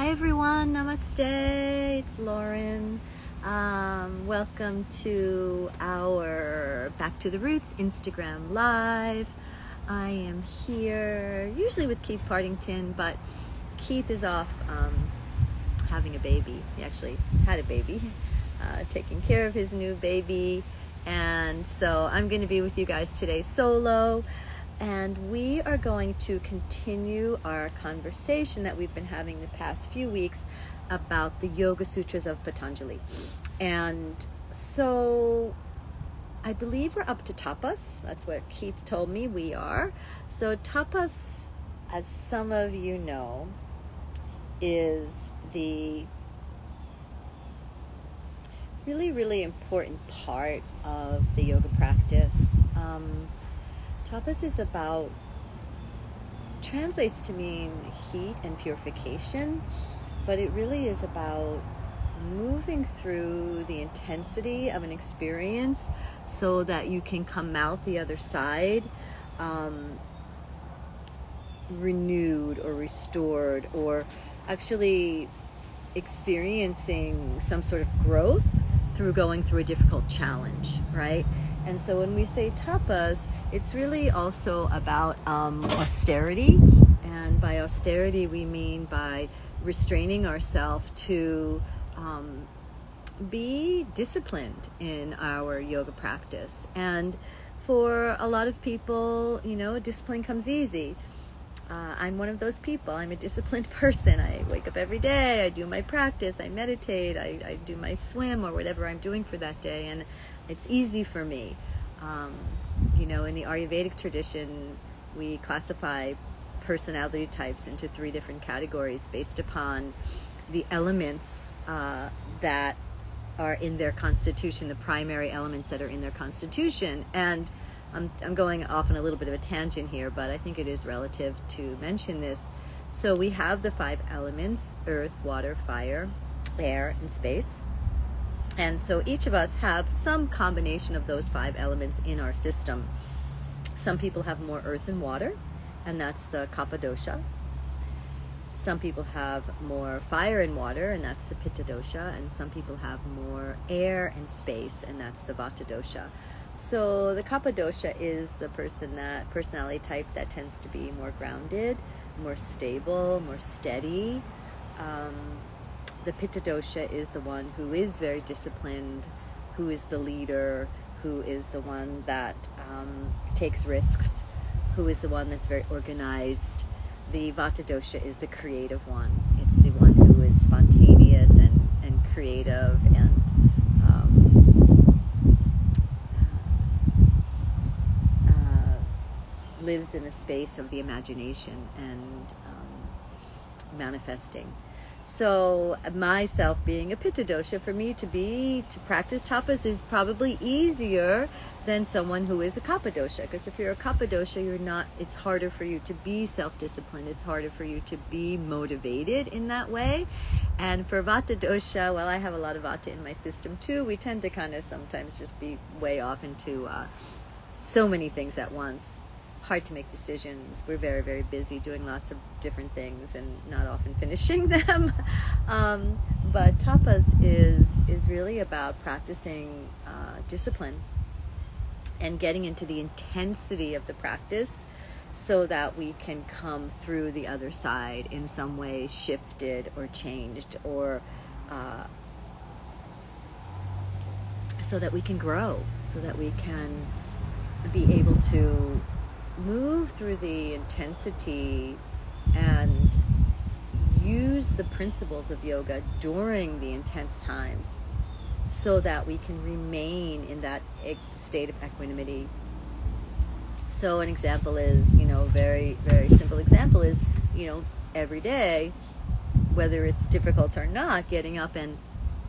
Hi everyone, namaste, it's Lauren. Welcome to our Back to the Roots Instagram Live. I am here, usually with Keith Partington, but Keith is off having a baby. He actually had a baby, taking care of his new baby. And so I'm going to be with you guys today solo. And we are going to continue our conversation that we've been having the past few weeks about the Yoga Sutras of Patanjali. And so I believe we're up to Tapas. That's what Keith told me we are. So Tapas, as some of you know, is the really important part of the yoga practice. Tapas is about, translates to mean heat and purification, but it really is about moving through the intensity of an experience so that you can come out the other side renewed or restored, or actually experiencing some sort of growth through going through a difficult challenge, right? And so when we say tapas, it's really also about austerity. And by austerity, we mean by restraining ourselves to be disciplined in our yoga practice. And for a lot of people, you know, discipline comes easy. I'm one of those people. I'm a disciplined person. I wake up every day, I do my practice, I meditate, I do my swim or whatever I'm doing for that day, and it's easy for me. You know, in the Ayurvedic tradition, we classify personality types into 3 different categories based upon the elements that are in their constitution, the primary elements that are in their constitution. And I'm going off on a little bit of a tangent here, but I think it is relative to mention this. So we have the 5 elements: earth, water, fire, air, and space. And so each of us have some combination of those 5 elements in our system. Some people have more earth and water, and that's the Kapha dosha. Some people have more fire and water, and that's the Pitta dosha. And some people have more air and space, and that's the Vata dosha. So the Kapha dosha is the personality type that tends to be more grounded, more stable, more steady. The Pitta dosha is the one who is very disciplined, who is the leader, who is the one that takes risks, who is the one that's very organized. The Vata dosha is the creative one. It's the one who is spontaneous and creative and lives in a space of the imagination and manifesting. So myself being a Pitta dosha, for me to practice tapas is probably easier than someone who is a Kapha dosha, because if you're a Kapha dosha, it's harder for you to be self-disciplined. It's harder for you to be motivated in that way. And for Vata dosha, well, I have a lot of Vata in my system too. We tend to kind of sometimes just be way off into so many things at once. Hard to make decisions. We're very busy doing lots of different things and not often finishing them. But tapas is really about practicing discipline and getting into the intensity of the practice so that we can come through the other side in some way shifted or changed, or so that we can grow, so that we can be able to move through the intensity and use the principles of yoga during the intense times so that we can remain in that state of equanimity. So an example is, very simple example is, every day, whether it's difficult or not, getting up and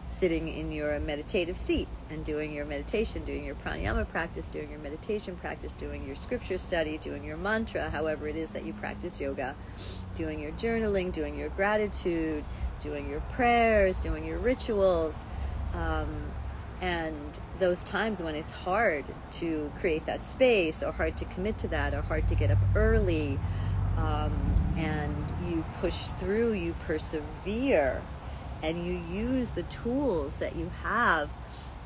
sitting in your meditative seat and doing your meditation, doing your pranayama practice, doing your meditation practice, doing your scripture study, doing your mantra, however it is that you practice yoga, doing your journaling, doing your gratitude, doing your prayers, doing your rituals, and those times when it's hard to create that space, or hard to commit to that, or hard to get up early, and you push through, you persevere, and you use the tools that you have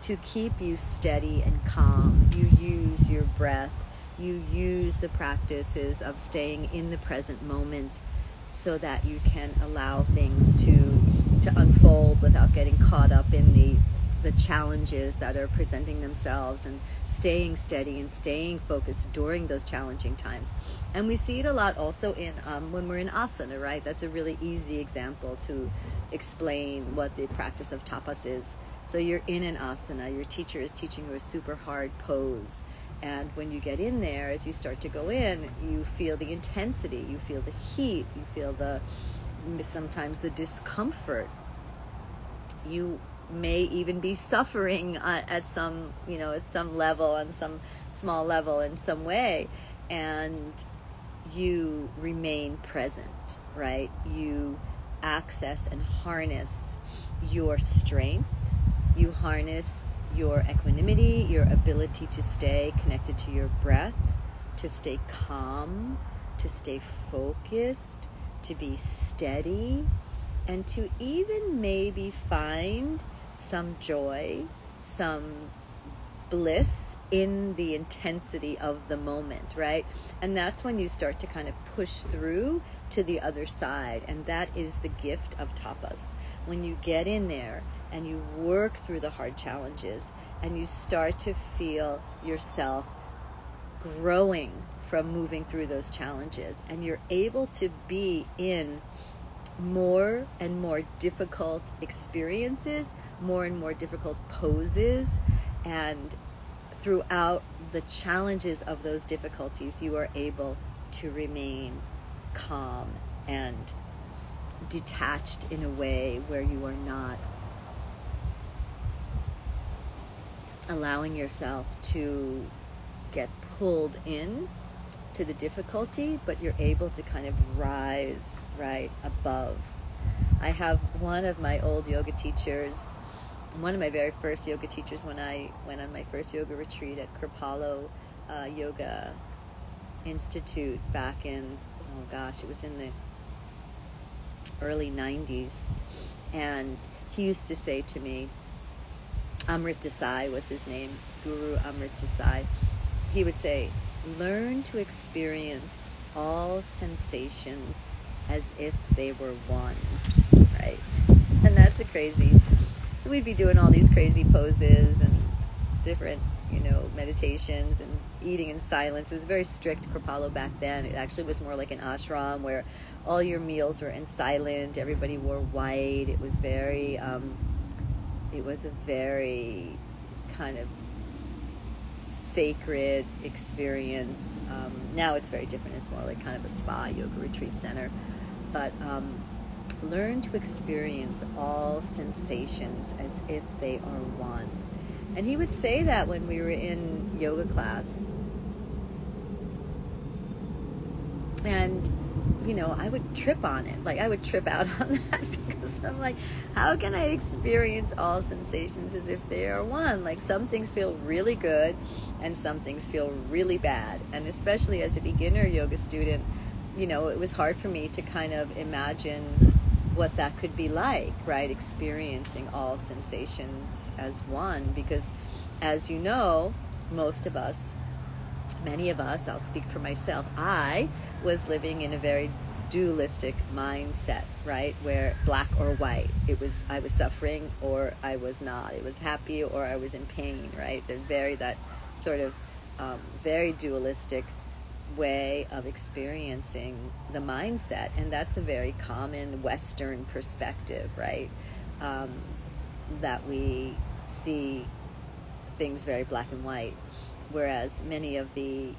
to keep you steady and calm. You use your breath. You use the practices of staying in the present moment so that you can allow things to unfold without getting caught up in the challenges that are presenting themselves, and staying steady and staying focused during those challenging times. And we see it a lot also in when we're in asana, right? That's a really easy example to explain what the practice of tapas is. So you're in an asana, your teacher is teaching you a super hard pose, and when you get in there, as you start to go in, you feel the intensity, you feel the heat, you feel sometimes the discomfort. You may even be suffering at some level, on some small level in some way, and you remain present, right? You access and harness your strength. You harness your equanimity, your ability to stay connected to your breath, to stay calm, to stay focused, to be steady, and to even maybe find some joy, some bliss in the intensity of the moment, right? And that's when you start to kind of push through to the other side. And that is the gift of tapas. When you get in there and you work through the hard challenges and you start to feel yourself growing from moving through those challenges, and you're able to be in more and more difficult experiences, more and more difficult poses, and throughout the challenges of those difficulties, you are able to remain calm and detached in a way where you are not allowing yourself to get pulled in to the difficulty, but you're able to kind of rise right above. I have one of my old yoga teachers, one of my very first yoga teachers when I went on my first yoga retreat at Kripalu Yoga Institute back in, it was in the early 90s. And he used to say to me, Amrit Desai was his name, Guru Amrit Desai. He would say, learn to experience all sensations as if they were one, right? And that's a crazy. So we'd be doing all these crazy poses and different, meditations and eating in silence. It was very strict Kripalu back then. It actually was more like an ashram where all your meals were in silent. Everybody wore white. It was very, it was a very kind of sacred experience. Now it's very different. It's more like kind of a spa yoga retreat center. But learn to experience all sensations as if they are one. And he would say that when we were in yoga class. And, I would trip on it. Like, I would trip out on that because I'm like, how can I experience all sensations as if they are one? Like, some things feel really good and some things feel really bad. And especially as a beginner yoga student, it was hard for me to kind of imagine what that could be like, right? Experiencing all sensations as one, because as you know, most of us, many of us, I'll speak for myself, I was living in a very dualistic mindset, right? Where black or white, I was suffering or I was not. It was happy or I was in pain, right? That sort of very dualistic way of experiencing the mindset, and that's a very common Western perspective, right? That we see things very black and white, whereas many of the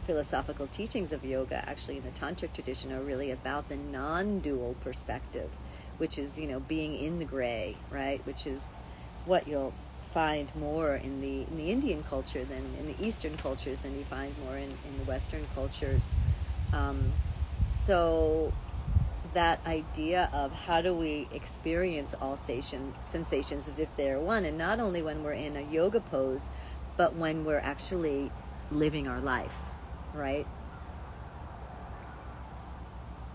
philosophical teachings of yoga, actually in the tantric tradition, are really about the non-dual perspective, which is being in the gray, right? Which is what you'll find more in the Indian culture than in the Eastern cultures than you find more in the Western cultures. So that idea of how do we experience all sensations as if they're one, and not only when we're in a yoga pose, but when we're actually living our life, right?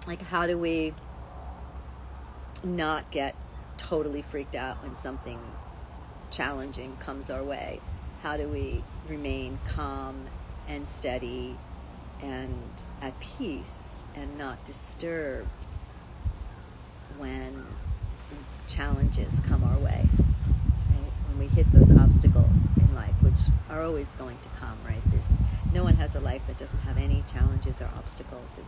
like, how do we not get totally freaked out when something challenging comes our way? How do we remain calm and steady and at peace and not disturbed when challenges come our way, right? When we hit those obstacles in life, which are always going to come, right? No one has a life that doesn't have any challenges or obstacles.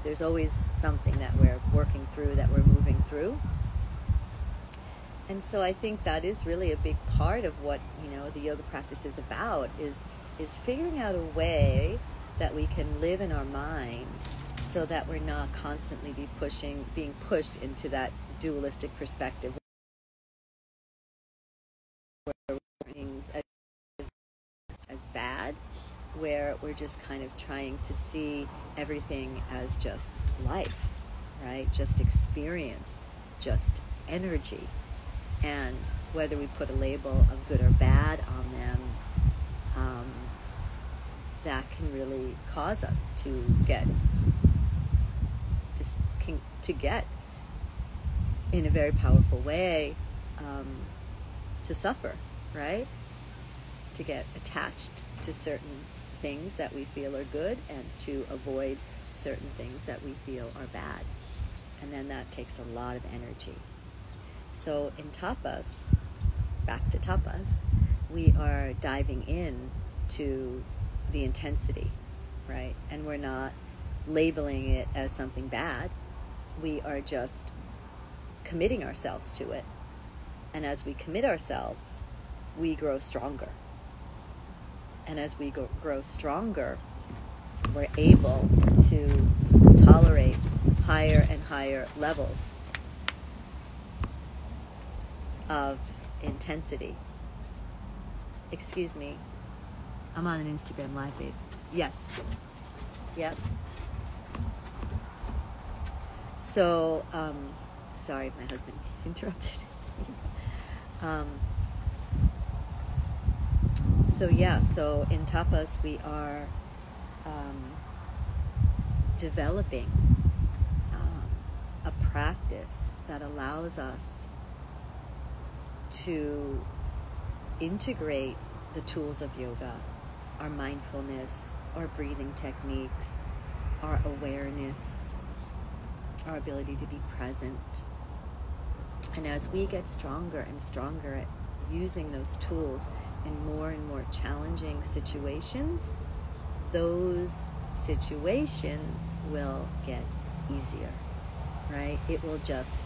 There's always something that we're working through, that we're moving through. And so I think that is really a big part of what, the yoga practice is about, is figuring out a way that we can live in our mind so that we're not constantly being pushed into that dualistic perspective where things as bad, where we're just kind of trying to see everything as just life, right? Just experience, just energy. And whether we put a label of good or bad on them, that can really cause us to get in a very powerful way, to suffer, right? To get attached to certain things that we feel are good and to avoid certain things that we feel are bad. And then that takes a lot of energy. So in Tapas, back to Tapas, we are diving in to the intensity, right? And we're not labeling it as something bad. We are just committing ourselves to it. And as we commit ourselves, we grow stronger. And as we grow stronger, we're able to tolerate higher and higher levels of intensity. Excuse me. I'm on an Instagram Live, babe. Yes. Yep. So, sorry, my husband interrupted. So in Tapas we are developing a practice that allows us to integrate the tools of yoga, our mindfulness, our breathing techniques, our awareness, our ability to be present. And as we get stronger and stronger at using those tools in more and more challenging situations, those situations will get easier, right? It will just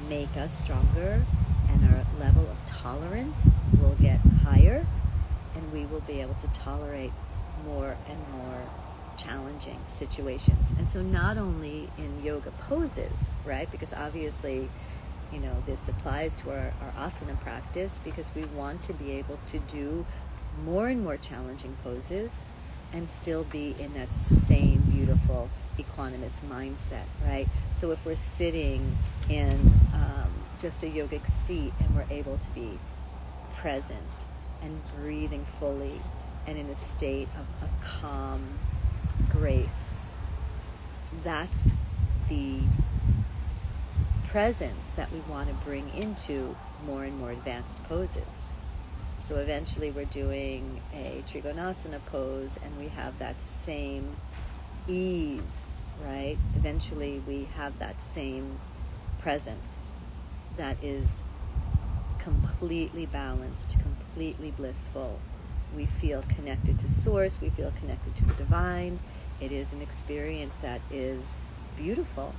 make us stronger, and our level of tolerance will get higher, and we will be able to tolerate more and more challenging situations. And so not only in yoga poses, right? Because obviously, this applies to our asana practice, because we want to be able to do more and more challenging poses and still be in that same beautiful equanimous mindset, right? So if we're sitting in just a yogic seat and we're able to be present and breathing fully and in a state of a calm grace, that's the presence that we want to bring into more and more advanced poses. So eventually we're doing a Trikonasana pose and we have that same ease, right? Eventually we have that same presence that is completely balanced, completely blissful. We feel connected to Source, we feel connected to the divine. It is an experience that is beautiful,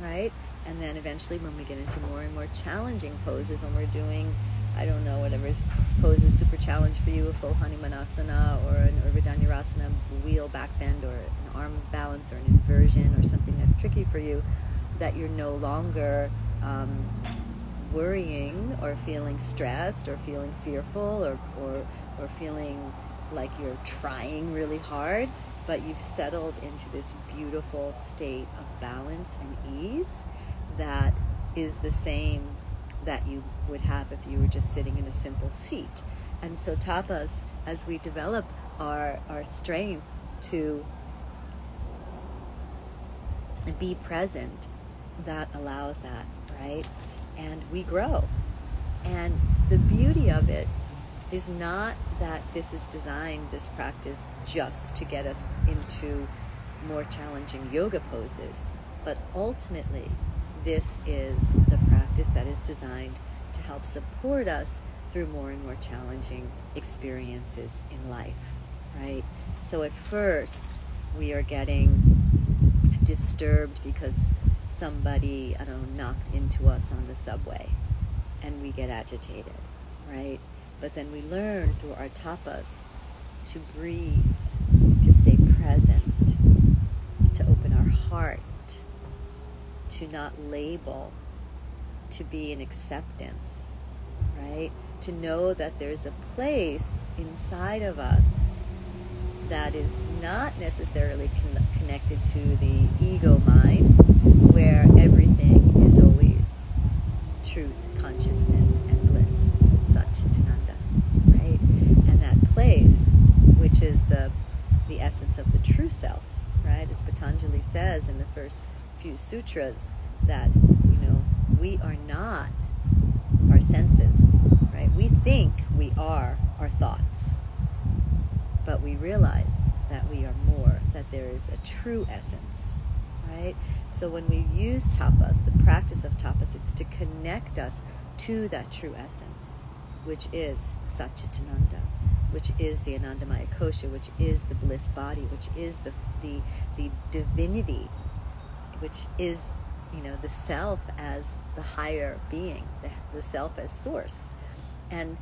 right? And then eventually when we get into more and more challenging poses, when we're doing, I don't know, whatever pose is super challenge for you, a full Hanumanasana or an Urdhva wheel back bend, or an arm balance or an inversion or something that's tricky for you, that you're no longer worrying or feeling stressed or feeling fearful or feeling like you're trying really hard, but you've settled into this beautiful state of balance and ease that is the same that you would have if you were just sitting in a simple seat. And so Tapas, as we develop our strength to and be present, that allows that, right? And we grow. And the beauty of it is not that this is designed, this practice, just to get us into more challenging yoga poses, but ultimately this is the practice that is designed to help support us through more and more challenging experiences in life, right? So at first we are getting disturbed because somebody, I don't know, knocked into us on the subway, and we get agitated, right? But then we learn through our tapas to breathe, to stay present, to open our heart, to not label, to be in acceptance, right? To know that there's a place inside of us that is not necessarily connected to the ego mind, where everything is always truth, consciousness, and bliss, Satchitananda, right? And that place, which is the essence of the true self, right? As Patanjali says in the first few sutras, that, we are not our senses, right? We think we are our thoughts, but we realize that we are more, that there is a true essence, right? So when we use tapas, the practice of tapas, it's to connect us to that true essence, which is Satchitananda, which is the Anandamaya Kosha, which is the bliss body, which is the divinity, which is, the self as the higher being, the self as source. And,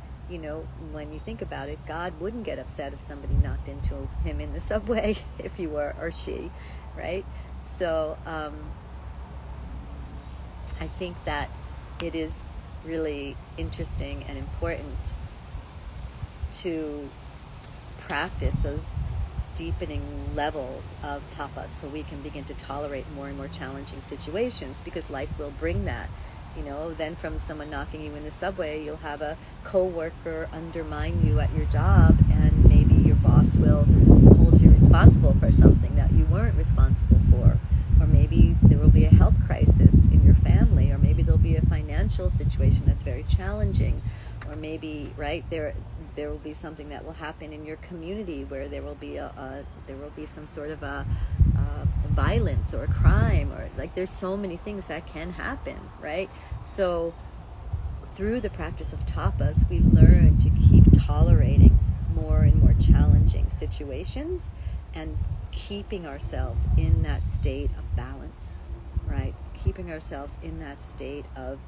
when you think about it, God wouldn't get upset if somebody knocked into him in the subway, if he were, or she, right? So I think that it is really interesting and important to practice those deepening levels of tapas so we can begin to tolerate more and more challenging situations, because life will bring that. Then from someone knocking you in the subway, you'll have a co-worker undermine you at your job, and maybe your boss will hold you responsible for something that you weren't responsible for. Or maybe there will be a health crisis in your family, or maybe there'll be a financial situation that's very challenging, or maybe, right, there will be something that will happen in your community where there will be some sort of a violence or a crime, or there's so many things that can happen, right? So through the practice of tapas, we learn to keep tolerating more and more challenging situations and keeping ourselves in that state of balance, right? Keeping ourselves in that state of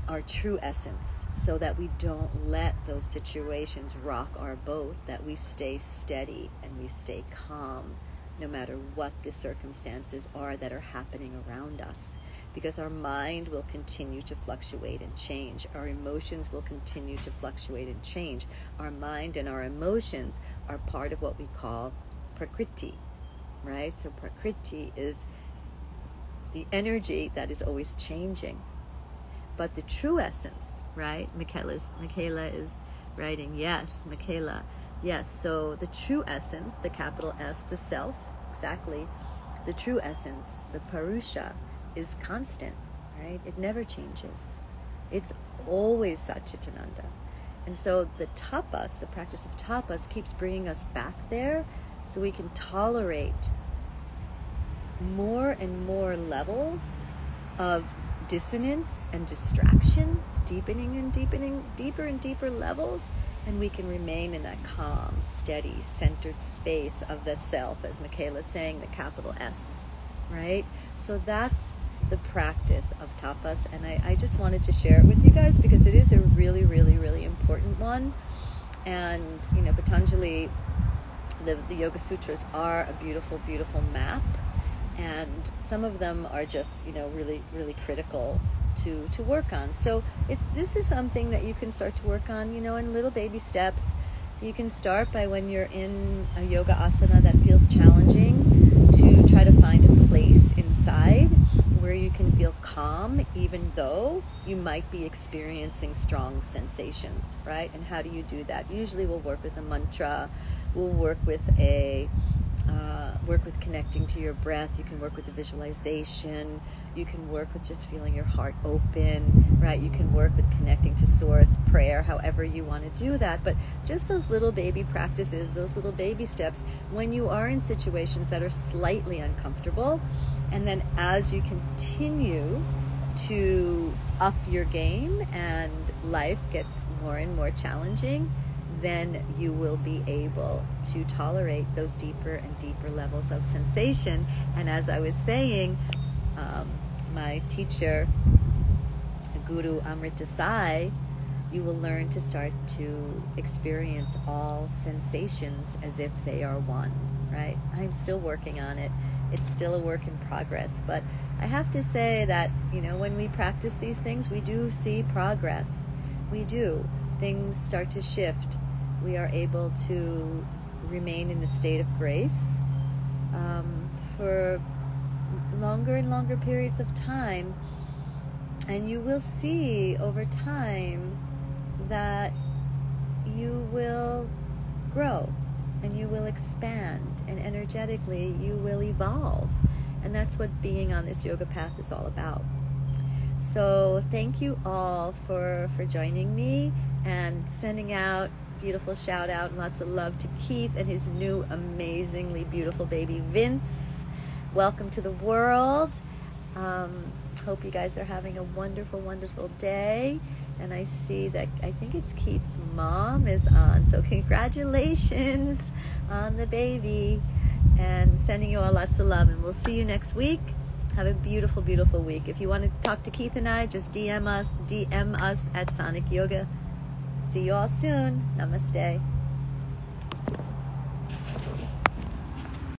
our true essence, so that we don't let those situations rock our boat, that we stay steady and we stay calm no matter what the circumstances are that are happening around us, because our mind will continue to fluctuate and change. Our emotions will continue to fluctuate and change. Our mind and our emotions are part of what we call prakriti, right? So prakriti is the energy that is always changing. But the true essence, right? Michaela is writing, yes, Michaela, yes. So the true essence, the capital S, the self, exactly, the true essence, the Purusha, is constant, right? It never changes. It's always Satchitananda. And so the tapas, the practice of tapas, keeps bringing us back there so we can tolerate more and more levels of dissonance and distraction, deepening and deepening, deeper and deeper levels, and we can remain in that calm, steady, centered space of the self, as Michaela's saying, the capital S, right? So that's the practice of tapas, and I just wanted to share it with you guys because it is a really, really, really important one. And, Patanjali, the Yoga Sutras are a beautiful, beautiful map. And some of them are just, really, really critical to work on. So this is something that you can start to work on, in little baby steps. You can start by, when you're in a yoga asana that feels challenging, to try to find a place inside where you can feel calm, even though you might be experiencing strong sensations, right? And how do you do that? Usually we'll work with a mantra, we'll work with a work with connecting to your breath. You can work with the visualization. You can work with just feeling your heart open, right? You can work with connecting to source, prayer, however you want to do that. But just those little baby practices, those little baby steps, when you are in situations that are slightly uncomfortable, and then as you continue to up your game and life gets more and more challenging, then you will be able to tolerate those deeper and deeper levels of sensation. And as I was saying, my teacher, Guru Amrita Sai, you will learn to start to experience all sensations as if they are one, right? I'm still working on it. It's still a work in progress. But I have to say that, when we practice these things, we do see progress. We do. Things start to shift. We are able to remain in a state of grace for longer and longer periods of time. And you will see over time that you will grow and you will expand, and energetically you will evolve. And that's what being on this yoga path is all about. So thank you all for joining me, and sending out beautiful shout out and lots of love to Keith and his new amazingly beautiful baby Vince. Welcome to the world. Hope you guys are having a wonderful, wonderful day. And I see that, I think it's Keith's mom is on. So congratulations on the baby. And sending you all lots of love. And we'll see you next week. Have a beautiful, beautiful week. If you want to talk to Keith and I, just DM us at Sonic Yoga. See you all soon. Namaste.